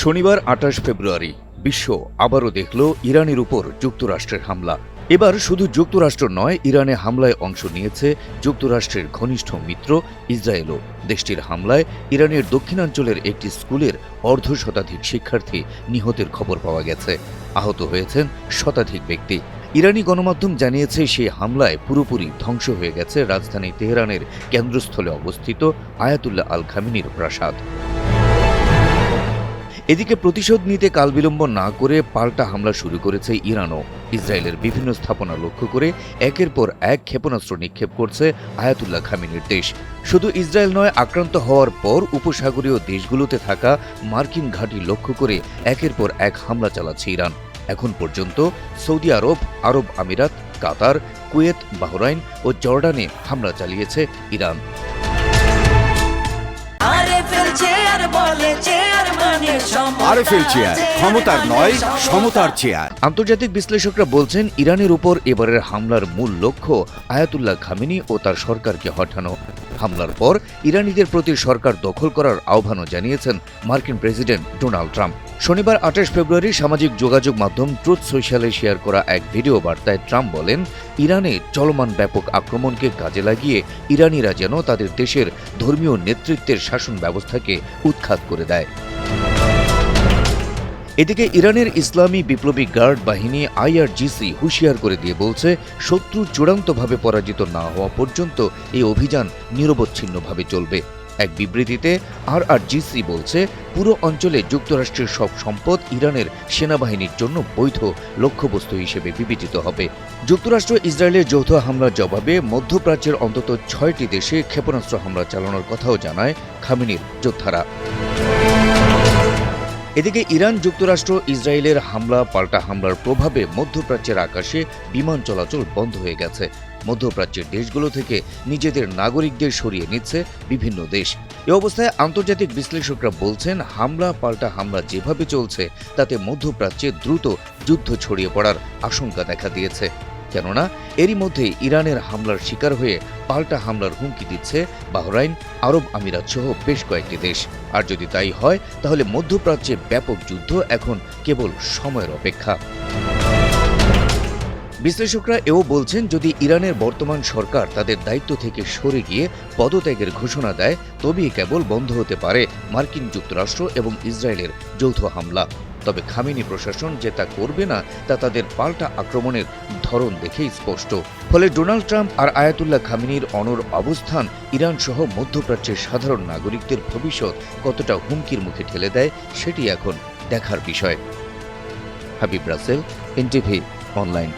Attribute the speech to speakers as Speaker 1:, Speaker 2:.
Speaker 1: শনিবার ২৮ ফেব্রুয়ারি বিশ্ব আবারও দেখল ইরানের উপর যুক্তরাষ্ট্রের হামলা। এবার শুধু যুক্তরাষ্ট্র নয়, ইরানে হামলায় অংশ নিয়েছে যুক্তরাষ্ট্রের ঘনিষ্ঠ মিত্র ইসরায়েলও। দেশটির হামলায় ইরানের দক্ষিণাঞ্চলের একটি স্কুলের অর্ধশতাধিক শিক্ষার্থী নিহতের খবর পাওয়া গেছে। আহত হয়েছেন শতাধিক ব্যক্তি। ইরানি গণমাধ্যম জানিয়েছে, সেই হামলায় পুরোপুরি ধ্বংস হয়ে গেছে রাজধানী তেহরানের কেন্দ্রস্থলে অবস্থিত আয়াতুল্লাহ আল খামেনির প্রাসাদ। এদিকে প্রতিশোধ নিতে কালবিলম্ব না করে পাল্টা হামলা শুরু করেছে ইরানও। ইসরায়েলের বিভিন্ন স্থাপনা লক্ষ্য করে একের পর এক ক্ষেপণাস্ত্র নিক্ষেপ করছে আয়াতুল্লাহ খামেনির দেশ। শুধু ইসরায়েল নয়, আক্রান্ত হওয়ার পর উপসাগরীয় দেশগুলোতে থাকা মার্কিন ঘাঁটি লক্ষ্য করে একের পর এক হামলা চালাচ্ছে ইরান। এখন পর্যন্ত সৌদি আরব, আরব আমিরাত, কাতার, কুয়েত, বাহরাইন ও জর্ডানে হামলা চালিয়েছে ইরান।
Speaker 2: আরএফএল চেয়ার, ক্ষমতার নয়, সমতার চেয়ার।
Speaker 1: আন্তর্জাতিক বিশ্লেষকরা বলছেন, ইরানের উপর এবারের হামলার মূল লক্ষ্য আয়াতুল্লাহ খামেনি ও তার সরকারকে হটানো। হামলার পর ইরানিদের প্রতি সরকার দখল করার আহ্বানও জানিয়েছেন মার্কিন প্রেসিডেন্ট ডোনাল্ড ট্রাম্প। শনিবার ২৮ ফেব্রুয়ারি সামাজিক যোগাযোগ মাধ্যম ট্রুথ সোশ্যালে শেয়ার করা এক ভিডিও বার্তায় ট্রাম্প বলেন, ইরানে চলমান ব্যাপক আক্রমণকে কাজে লাগিয়ে ইরানিরা যেন তাদের দেশের ধর্মীয় নেতৃত্বের শাসন ব্যবস্থাকে উৎখাত করে দেয়। এদিকে ইরানের ইসলামী বিপ্লবী গার্ড বাহিনী আইআরজিসি হুঁশিয়ার করে দিয়ে বলছে, শত্রু চূড়ান্তভাবে পরাজিত না হওয়া পর্যন্ত এই অভিযান নিরবচ্ছিন্নভাবে চলবে। এক বিবৃতিতে আইআরজিসি বলছে, পুরো অঞ্চলে যুক্তরাষ্ট্রের সব সম্পদ ইরানের সেনাবাহিনীর জন্য বৈধ লক্ষ্যবস্তু হিসেবে বিবেচিত হবে। যুক্তরাষ্ট্র ইসরায়েলের যৌথ হামলার জবাবে মধ্যপ্রাচ্যের অন্তত ৬টি দেশে ক্ষেপণাস্ত্র হামলা চালানোর কথাও জানায় খামেনির যোদ্ধারা। এদিকে ইরান যুক্তরাষ্ট্র ইসরায়েলের পাল্টা হামলার প্রভাবে মধ্যপ্রাচ্যের আকাশে বিমান চলাচল বন্ধ হয়ে গেছে। মধ্যপ্রাচ্যের দেশগুলো থেকে নিজেদের নাগরিকদের সরিয়ে নিচ্ছে বিভিন্ন দেশ। এ অবস্থায় আন্তর্জাতিক বিশ্লেষকরা বলছেন, পাল্টা হামলা যেভাবে চলছে তাতে মধ্যপ্রাচ্যে দ্রুত যুদ্ধ ছড়িয়ে পড়ার আশঙ্কা দেখা দিয়েছে। কেননা এরই মধ্যে ইরানের হামলার শিকার হয়ে পাল্টা হামলার হুমকি দিচ্ছে বাহরাইন, আরব আমিরাত সহ বেশ কয়েকটি দেশ। আর যদি তাই হয়, তাহলে মধ্যপ্রাচ্যে ব্যাপক যুদ্ধ এখন কেবল সময়ের অপেক্ষা। বিশ্লেষকরা এও বলছেন, যদি ইরানের বর্তমান সরকার তাদের দায়িত্ব থেকে সরে গিয়ে পদত্যাগের ঘোষণা দেয়, তবেই কেবল বন্ধ হতে পারে মার্কিন যুক্তরাষ্ট্র এবং ইসরায়েলের যৌথ হামলা। তবে খামেনি প্রশাসন যে তা করবে না, তা তাদের পাল্টা আক্রমণের ধরন দেখেই স্পষ্ট। ফলে ডোনাল্ড ট্রাম্প আর আয়াতুল্লাহ খামেনির অনড় অবস্থান ইরান সহ মধ্যপ্রাচ্যের সাধারণ নাগরিকদের ভবিষ্যৎ কতটা হুমকির মুখে ঠেলে দেয়, সেটি এখন দেখার বিষয়। Habib Rasel, NTV online.